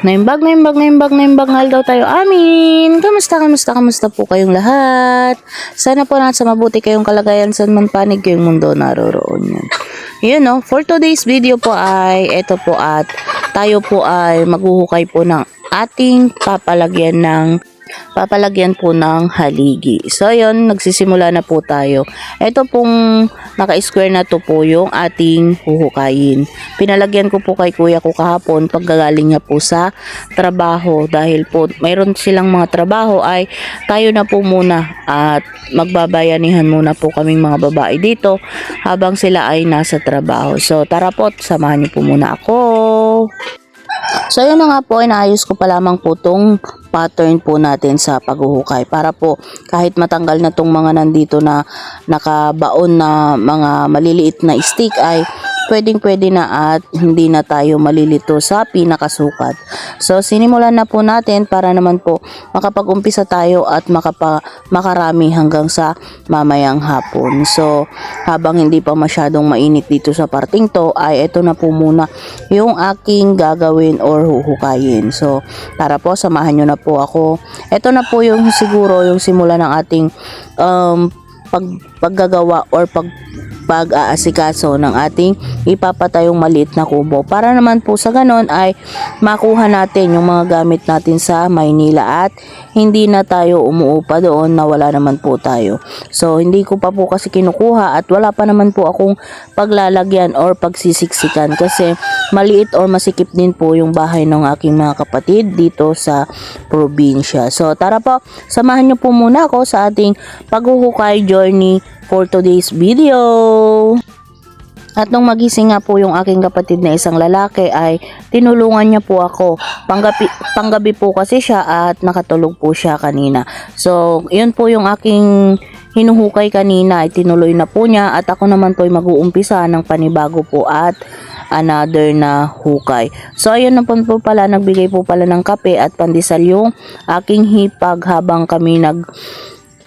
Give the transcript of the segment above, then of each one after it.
Naimbag daw tayo amin. Kamusta po kayong lahat? Sana po nasa mabuti kayong kalagayan saan man panig kayong mundo naroroon yan. Yun no, for today's video po ay ito po at tayo po ay maghuhukay po ng ating papalagyan po ng haligi. So yun, nagsisimula na po tayo. Ito pong naka-square na to po yung ating huhukayin. Pinalagyan ko po kay kuya ko kahapon paggagaling niya po sa trabaho dahil po mayroon silang mga trabaho ay tayo na po muna at magbabayanihan muna po kaming mga babae dito habang sila ay nasa trabaho. So tara po, samahan niyo po muna ako. So yun na nga po, inaayos ko pa lamang po tong pattern po natin sa paghuhukay para po kahit matanggal na tong mga nandito na nakabaon na mga maliliit na stick ay pwede na at hindi na tayo malilito sa pinakasukat. So sinimulan na po natin para naman po makapag-umpisa tayo at makarami hanggang sa mamayang hapon. So habang hindi pa masyadong mainit dito sa parting to ay ito na po muna yung aking gagawin or huhukayin. So tara po, samahan nyo na po ako. Ito na po yung siguro yung simula ng ating paggagawa or pag-aasikaso ng ating ipapatayong maliit na kubo para naman po sa ganon ay makuha natin yung mga gamit natin sa Maynila at hindi na tayo umuupa doon na wala naman po tayo. So hindi ko pa po kasi kinukuha at wala pa naman po akong paglalagyan or pagsisiksikan kasi maliit or masikip din po yung bahay ng aking mga kapatid dito sa probinsya. So tara po, samahan nyo po muna ako sa ating paghuhukay journey for today's video. At nung magising nga po yung aking kapatid na isang lalaki ay tinulungan niya po ako. Panggabi po kasi siya at nakatulog po siya kanina. So yun po yung aking hinuhukay kanina ay tinuloy na po niya at ako naman po ay mag-uumpisa ng panibago po at another na hukay. So ayun na po pala, nagbigay po pala ng kape at pandesal yung aking hipag habang kami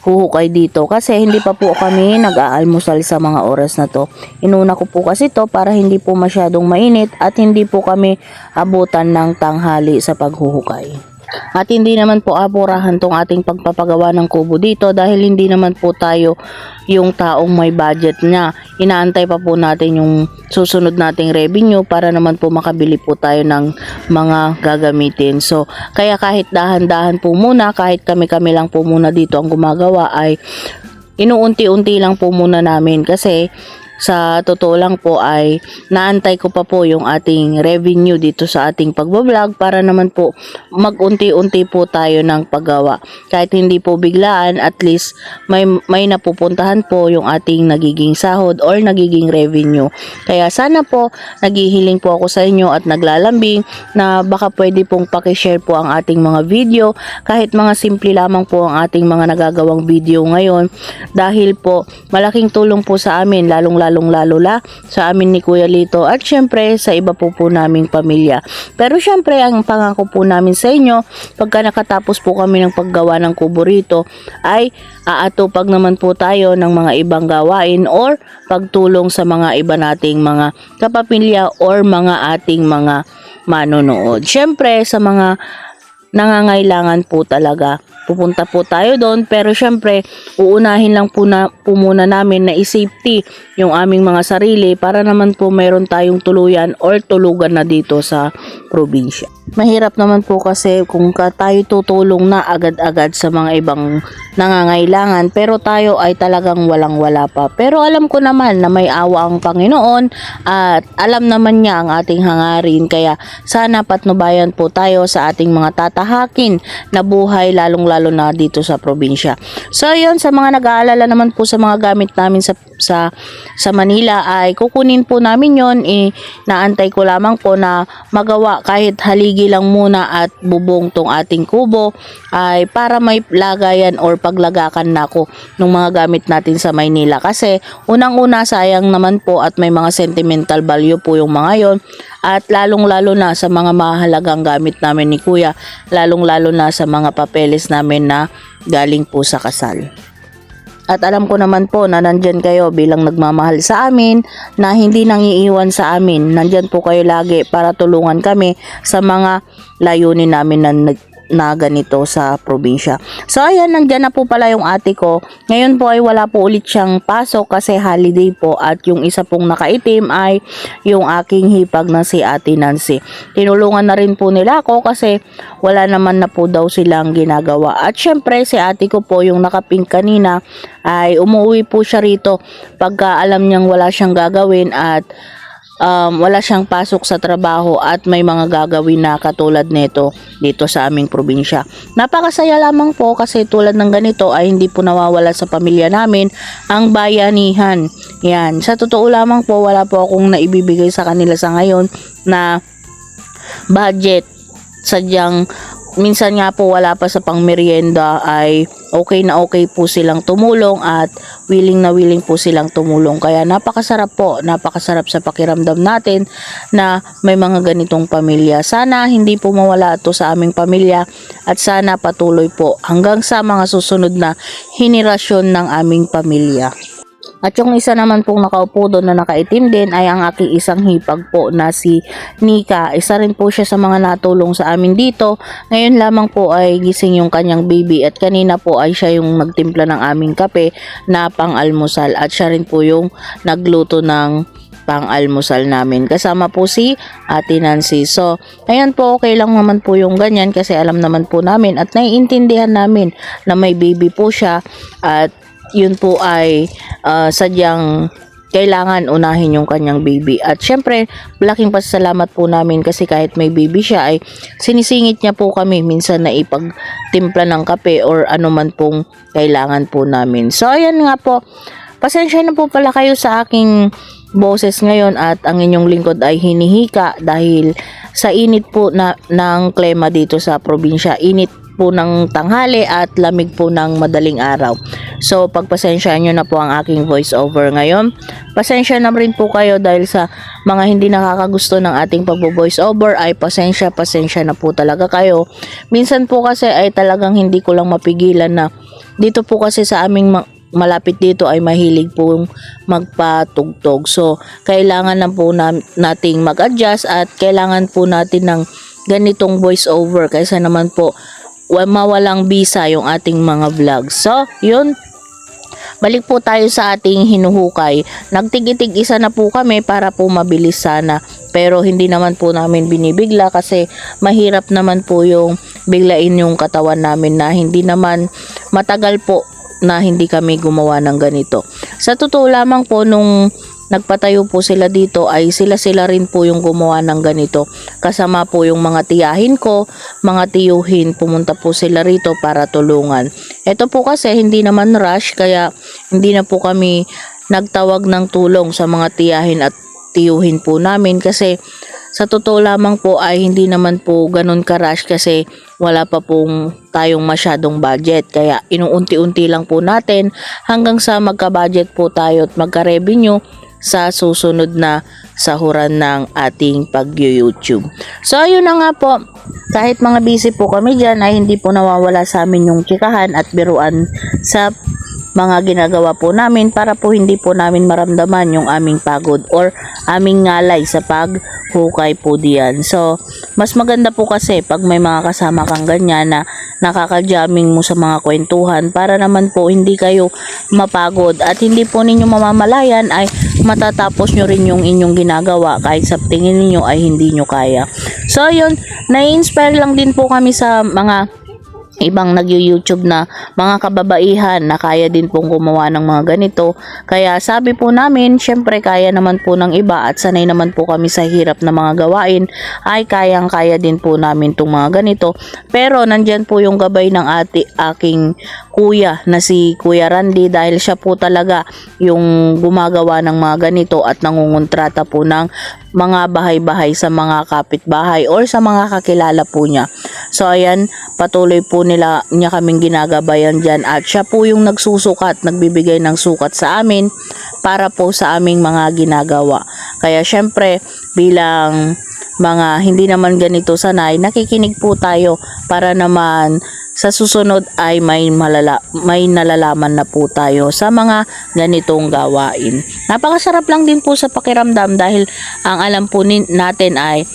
huhukay dito kasi hindi pa po kami nag-aalmusal sa mga oras na to. Inuna ko po kasi to para hindi po masyadong mainit at hindi po kami abutan ng tanghali sa paghuhukay. At hindi naman po apurahan tong ating pagpapagawa ng kubo dito dahil hindi naman po tayo yung taong may budget niya. Inaantay pa po natin yung susunod nating revenue para naman po makabili po tayo ng mga gagamitin. So kaya kahit dahan-dahan po muna, kahit kami-kami lang po muna dito ang gumagawa ay inuunti-unti lang po muna namin kasi sa totoo lang po ay naantay ko pa po yung ating revenue dito sa ating pagbablog para naman po mag-unti-unti po tayo ng paggawa. Kahit hindi po biglaan, at least may napupuntahan po yung ating nagiging sahod or nagiging revenue. Kaya sana po naghihiling po ako sa inyo at naglalambing na baka pwede pong pakishare po ang ating mga video kahit mga simple lamang po ang ating mga nagagawang video ngayon dahil po malaking tulong po sa amin lalong lalo sa amin ni Kuya Lito at syempre sa iba po naming pamilya. Pero syempre ang pangako po namin sa inyo pagka nakatapos po kami ng paggawa ng kubo rito ay aatupag naman po tayo ng mga ibang gawain or pagtulong sa mga iba nating mga kapamilya or mga ating mga manonood. Syempre sa mga nangangailangan po talaga pupunta po tayo doon, pero syempre uunahin lang po muna namin na i-safety yung aming mga sarili para naman po mayroon tayong tuluyan or tulugan na dito sa probinsya. Mahirap naman po kasi kung tayo tutulong na agad-agad sa mga ibang nangangailangan pero tayo ay talagang walang-wala pa. Pero alam ko naman na may awa ang Panginoon at alam naman niya ang ating hangarin kaya sana patnubayan po tayo sa ating mga tatahakin na buhay lalong-lalo na dito sa probinsya. So yun, sa mga nag-aalala naman po sa mga gamit namin sa Manila ay kukunin po namin yon. Naantay ko lamang po na magawa kahit haligi lang muna at bubong tong ating kubo ay para may lagayan or paglagakan na ako ng mga gamit natin sa Maynila kasi unang-una sayang naman po at may mga sentimental value po yung mga yon at lalong-lalo na sa mga mahalagang gamit namin ni Kuya, lalong-lalo na sa mga papeles namin na galing po sa kasal. At alam ko naman po na nandyan kayo bilang nagmamahal sa amin, na hindi nang iiwan sa amin. Nandyan po kayo lagi para tulungan kami sa mga layunin namin na ganito sa probinsya. So ayan, nandyan na po pala yung ate ko. Ngayon po ay wala po ulit siyang pasok kasi holiday po, at yung isa pong nakaitim ay yung aking hipag na si Ate Nancy. Tinulungan na rin po nila ako kasi wala naman na po daw silang ginagawa. At syempre si ate ko po yung nakapink kanina ay umuwi po siya rito pagka alam niyang wala siyang gagawin at wala siyang pasok sa trabaho at may mga gagawin na katulad nito dito sa aming probinsya. Napakasaya lamang po kasi tulad ng ganito ay hindi po nawawala sa pamilya namin ang bayanihan. Yan, sa totoo lamang po wala po akong naibibigay sa kanila sa ngayon na budget. Sadyang minsan nga po wala pa sa pangmerienda ay okay na okay po silang tumulong at willing na willing po silang tumulong. Kaya napakasarap po, napakasarap sa pakiramdam natin na may mga ganitong pamilya. Sana hindi po mawala ito sa aming pamilya at sana patuloy po hanggang sa mga susunod na henerasyon ng aming pamilya. At yung isa naman pong nakaupo doon na nakaitim din ay ang aking isang hipag po na si Nika. Isa rin po siya sa mga natulong sa amin dito. Ngayon lamang po ay gising yung kanyang baby at kanina po ay siya yung nagtimpla ng aming kape na pang-almusal at siya rin po yung nagluto ng pang-almusal namin. Kasama po si Ate Nancy. So, ayan po, okay lang naman po yung ganyan kasi alam naman po namin at naiintindihan namin na may baby po siya at yun po ay sadyang kailangan unahin yung kanyang baby. At syempre, malaking pasalamat po namin kasi kahit may baby siya ay sinisingit niya po kami minsan na ipagtimpla ng kape or anuman pong kailangan po namin. So, ayan nga po. Pasensya na po pala kayo sa aking boses ngayon at ang inyong lingkod ay hinihika dahil sa init po ng klima dito sa probinsya. Init po ng tanghali at lamig po ng madaling araw. So, pagpasensyaan nyo na po ang aking voice over ngayon. Pasensya na rin po kayo dahil sa mga hindi nakakagusto ng ating pagbo-voice over ay pasensya na po talaga kayo. Minsan po kasi ay talagang hindi ko lang mapigilan na dito po kasi sa aming malapit dito ay mahilig pong magpatugtog. So, kailangan na po nating mag-adjust at kailangan po natin ng ganitong voice over kaysa naman po mawalang bisa yung ating mga vlogs. So, yun. Balik po tayo sa ating hinuhukay. Nagtig-itig isa na po kami para po mabilis sana. Pero hindi naman po namin binibigla kasi mahirap naman po yung biglain yung katawan namin na hindi naman matagal po na hindi kami gumawa ng ganito. Sa totoo lamang po nung nagpatayo po sila dito ay sila rin po yung gumawa ng ganito. Kasama po yung mga tiyahin ko, mga tiyuhin, pumunta po sila rito para tulungan. Ito po kasi hindi naman rush kaya hindi na po kami nagtawag ng tulong sa mga tiyahin at tiyuhin po namin kasi sa totoo lamang po ay hindi naman po ganun ka-rush kasi wala pa pong tayong masyadong budget. Kaya inuunti-unti lang po natin hanggang sa magka-budget po tayo at magka-revenue sa susunod na sahuran ng ating pag-YouTube. So, ayun na nga po. Kahit mga busy po kami dyan ay hindi po nawawala sa amin yung chikahan at biruan sa mga ginagawa po namin para po hindi po namin maramdaman yung aming pagod or aming ngalay sa paghukay po diyan. So, mas maganda po kasi pag may mga kasama kang ganyan na nakaka-jamming mo sa mga kwentuhan para naman po hindi kayo mapagod at hindi po ninyo mamamalayan ay matatapos nyo rin yung inyong ginagawa kahit sa tingin niyo ay hindi nyo kaya. So, yun, nai-inspire lang din po kami sa mga ibang nag-YouTube na mga kababaihan na kaya din pong gumawa ng mga ganito. Kaya sabi po namin, syempre kaya naman po ng iba at sanay naman po kami sa hirap na mga gawain ay kayang-kaya din po namin itong mga ganito. Pero nandyan po yung gabay ng aking kuya na si Kuya Randy dahil siya po talaga yung gumagawa ng mga ganito at nangungontrata po ng mga bahay-bahay sa mga kapitbahay or sa mga kakilala po niya. So ayan, patuloy po niya kaming ginagabayan dyan at siya po yung nagsusukat, nagbibigay ng sukat sa amin para po sa aming mga ginagawa. Kaya syempre bilang mga hindi naman ganito sanay, nakikinig po tayo para naman sa susunod ay may nalalaman na po tayo sa mga ganitong gawain. Napakasarap lang din po sa pakiramdam dahil ang alam po natin ay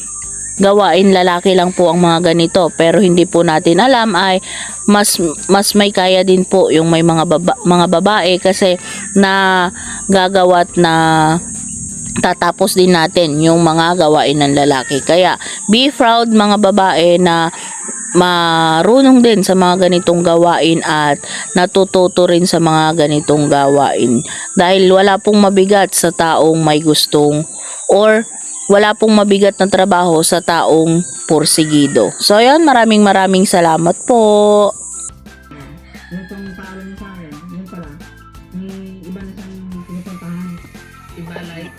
gawain lalaki lang po ang mga ganito, pero hindi po natin alam ay mas may kaya din po yung may mga babae kasi na gagawat na tatapos din natin yung mga gawain ng lalaki. Kaya be proud mga babae na marunong din sa mga ganitong gawain at natututo rin sa mga ganitong gawain dahil wala pong mabigat sa taong may gustong or wala pong mabigat na trabaho sa taong porsigido. So ayun, maraming salamat po. Yung pang paalam niya sa akin, yun pala, may iba na siyang pinupuntahan. Iba like,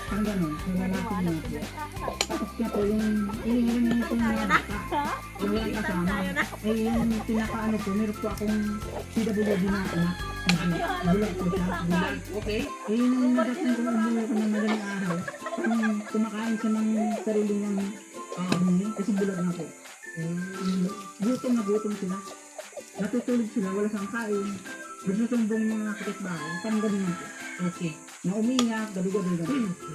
Parang ganun, may lalaki niya po. Tapos niya po, yung inihirin niya po mga bata, yung walang kasama. Eh yung pinakaano po, meron po akong PWD na anak. Bulag po siya, bulag. okay? Eh yung nadating ko ng bulag ng madaling araw, parang kumakain siya ng sarili niyang kasi bulag na po. Gutom na gutom sila. Natutulog sila, wala siyang kain. Gusto sumbong mga kapitbahay, parang ganun lang po. Okay. Na umiyak, gabi-gabi.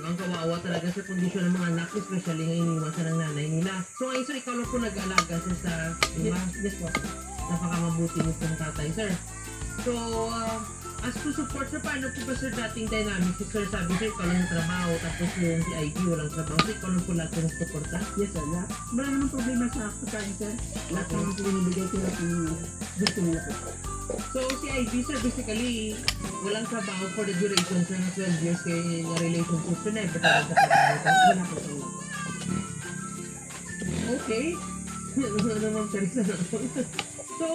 Ang kawawa talaga sa kondisyon ng mga anak, especially ngayon iniwasan ng nanay nila. So ngayon, sir, ikaw lang po nag-alaga sir sa, di ba? Yes po. Napakamabuti mo pong tatay, sir. So, as to support, sir, paano po ba sir dating dynamic? Sir, sabi sir, ikaw lang yung trabaho, tapos yung si IG walang trabaho. So, ikaw lang po lahat ng suporta? Yes sir, lahat. Wala naman problema sa pagkain sir. Lahat naman po binibigay sila kung gusto nila po. So, si IG, sir, basically, walang trabaho for the duration, sir, ng 12 years kayo yung relationship. So, never talaga sa trabaho. Wala po sir. Okay. Ano naman, sir, sa So,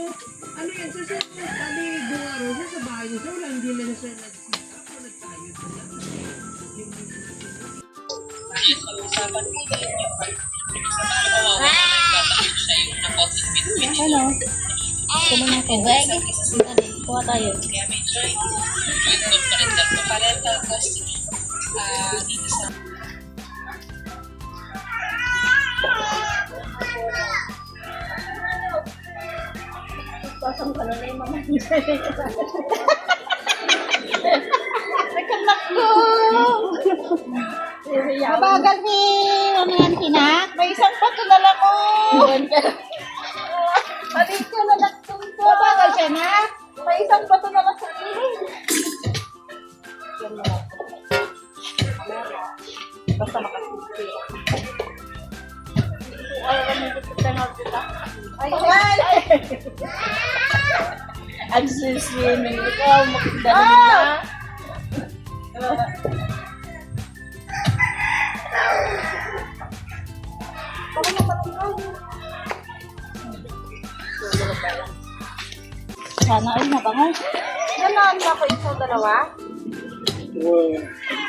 ano yan, sir, sir, bali, gumaro, sir, sa bahay niyo, sir, wala, hindi na sir nag-sit up o nagtayod, sir, lang. Hello. Tuloy natin. Kuha tayo. Pasang ka na yung mga nagkanak ko! Mabagal ni ano yan, Kinak? May isang pato na lang ko! Mali ka na nagtunto! Mabagal siya na? May isang pato na lang sa ilong! Basta makasisi. Ay, ay, ay! Ang sisinig ko, makita na. Sana ay nabangal. Ganaan mo ako isang dalawa? Oo.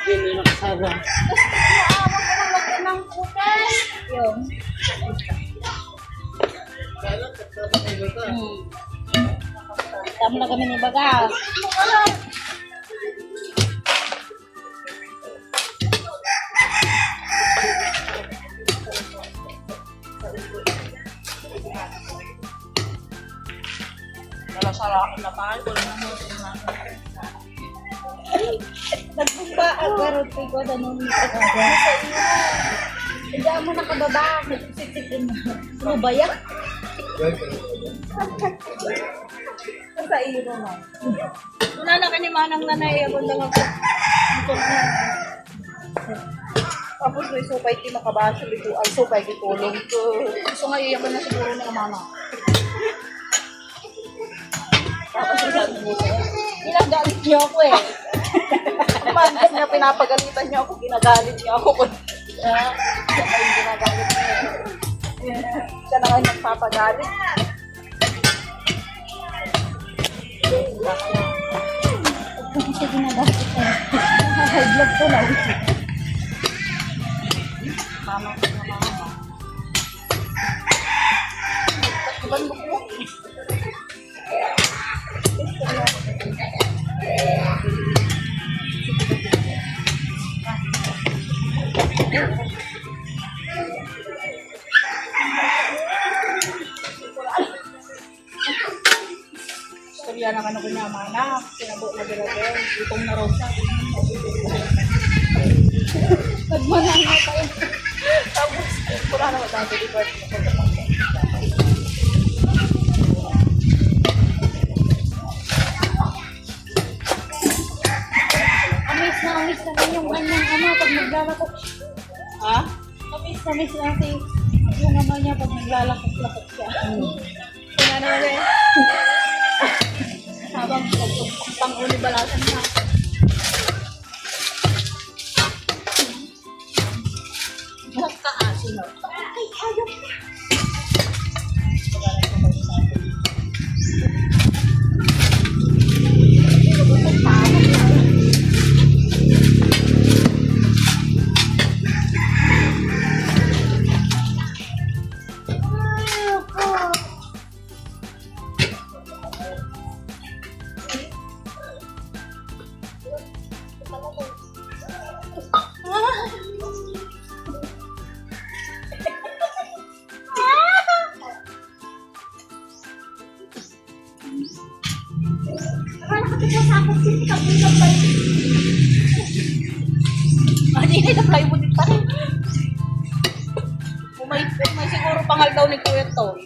Hindi na nakasama. Naawa ko lang lagyan ng kukas. Yun. Tama na kami ni Baga. Nalasalakan na tayo. Wala na mo. Nagbumba ang garot ko. Ganun. Hindi mo nakababa. Nagsisitin mo. Ano ba yan? Sa iyo na. Wala na kanimanang nanay. Ako lang ako. Tapos may supay di makabasa. Bito ang supay kitulong ko. Gusto nga iyan ko na siguro ng mama. Tapos sabi mo, ginagalit niyo ako eh. Paano niya pinapagalitan niyo ako, ginagalit niyo ako. Siya pa yung ginagalit niyo. Siya na ngayon nagpapagalit. Huwag siya ginagalit ko. High blood ko na. Mama ko na mama. Iban mo ko. anak, sinabot na din. Gutom na raw siya. Nagmanang na tayo. Tapos, wala naman tayo di ba? Amis na rin yung kanyang ama pag naglalakok. Ha? Amis natin yung ama niya pag naglalakok-lakok siya. Kaya naman eh. Habang pang-uli balasan na. Nakakaasin na. Ay, ayok na. Hindi na fly mo din pa rin. May siguro pangal daw ni Kuya Toy.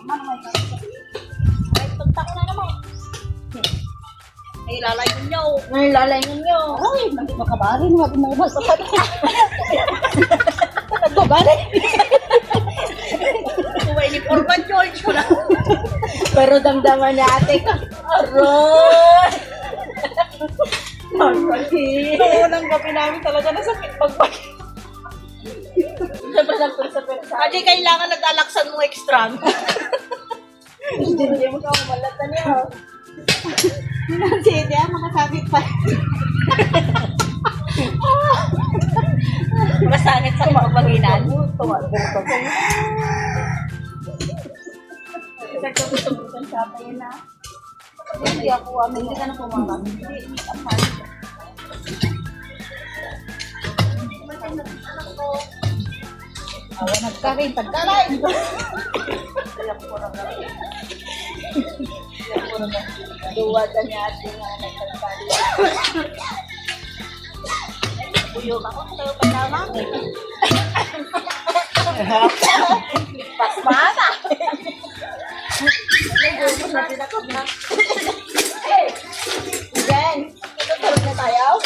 Ay, tunta ko na naman. Ay, lalayon niyo. Ay, lalayon niyo. Ay, hindi makabari. Hindi mo ba sa pati. Nagbabari. Kumay ni Forman George ko na. Pero damdaman ni ate ka. Aroy! Noong gabi namin talaga nasakit pagbag. Adi, kailangan nag-alaksan mo extra. Hindi mo ka umalata niya. Hindi, makasabit pa. Masangit sa pagbaginan. Nagkagustuhan siya pa yun na. Hindi ako, hindi ka na pumakas. Hindi ka pa. Awa, nagkarin, pagkaray! Kaya ko na gawin. Kaya ko na duwagan niya at yung nagkagkari. Buyog ako, sa'yo pa naman. Pasmata! Nagugos na tinakot na. Hey! Jen, tutulog na tayo?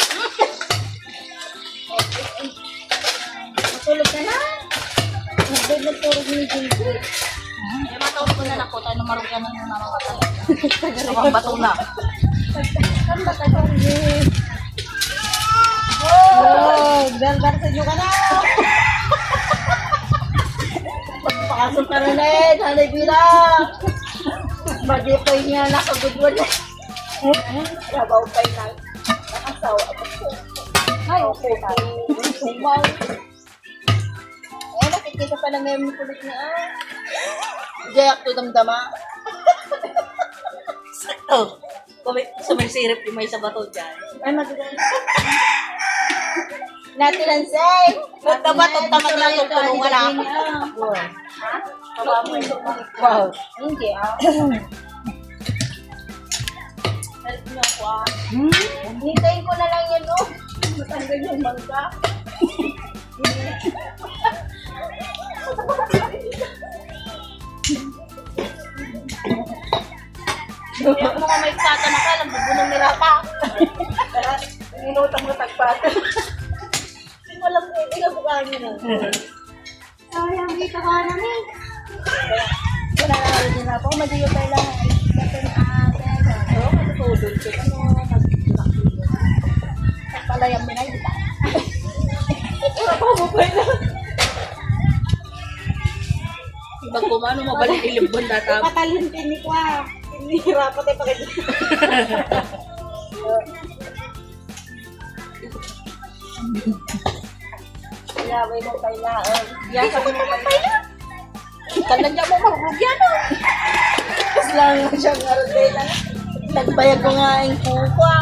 Matulog ka na? Nagtulog ni Jinky. Eh, matulog ko na ako. Tayo na marugan na yung namamatay. Samang bato na. Saan ba tayo, Jinky? Oh! Daldarsan nyo ka na! Pagpakasok ka rin eh! Hanay bilang! Magipay niya nakagudwan na. Trabaho pa'y na. Nakasawa ako. Ay, okay tayo. Sumaw. Eh, nakikita pa lang ngayon yung kulit niya. Jayak to damdama. Sakto. Sumisirip yung may sabato dyan. Ay, magaganda. Natiransay. Magtabatot na maglalong tulungan ako. Ha? Wow. Hindi ah. Help niyo ako ah. Hintayin ko na lang yan oh. Matanggal yung bangka. Yung mga may sata na ka, nabubunong nila ka. Minutang mo tagpata. Hindi mo alam ko, hindi ka bukaan nyo na. Sayang, dito ka namin. Wala na rin din ako, madiyo tayo lang. Kasi na ate, matutulog ko. Nagpalayam nila, hindi ka. Wala pa mo pa yun. Ibag kumano, mabalik ilibon data. Patalintin ni Kwa. Hinihirapan tayo pagkakit. Yabay mo kailangan. Yasa mo kailangan. Kailan niya mo marugyan o. Tapos lang siyang aroday lang. Nagbayag ko nga yung kuka.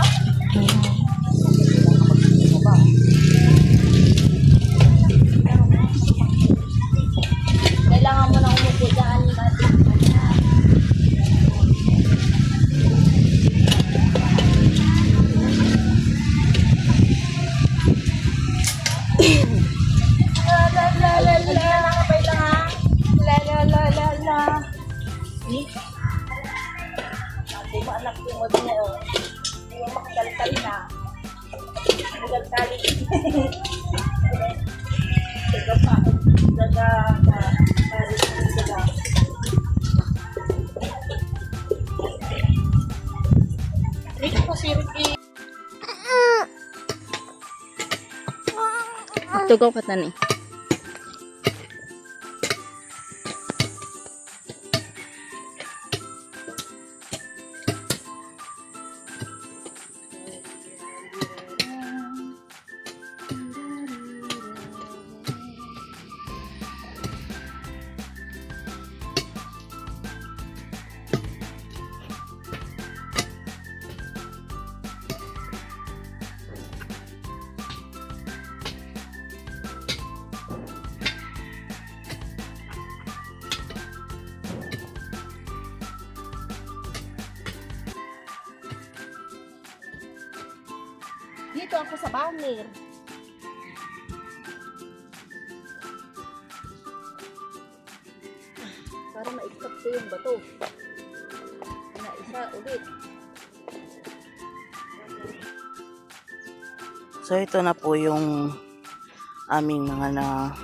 Kailangan mo na umupo dyan. tungod niya. Yung makakalkal na. Makakalkali. Daga pa. Daga. Daga. Ito po si Ricky. Tugaw ka tani. Dito ako sa bangir. Para ma-extract ko yung bato. Na isa ulit. So ito na po yung aming mga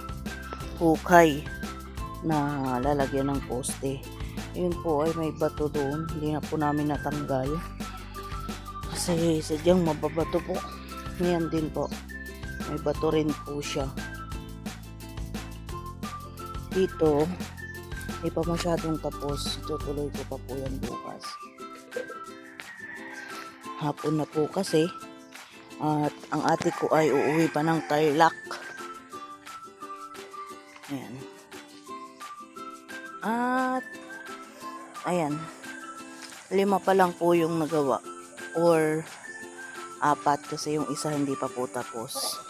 hukay na lalagyan ng poste. Yun po ay may bato doon. Hindi na po namin natanggal. Kasi sadyang mababato po. Ngayon din po. May bato rin po siya. Dito, hindi pa masyadong tapos. Tutuloy ko pa po yan bukas. Hapon na po kasi. At ang ate ko ay uuwi pa ng Tarlac. Ayan. At, ayan. 5 pa lang po yung nagawa. Or 4 kasi yung isa hindi pa po tapos.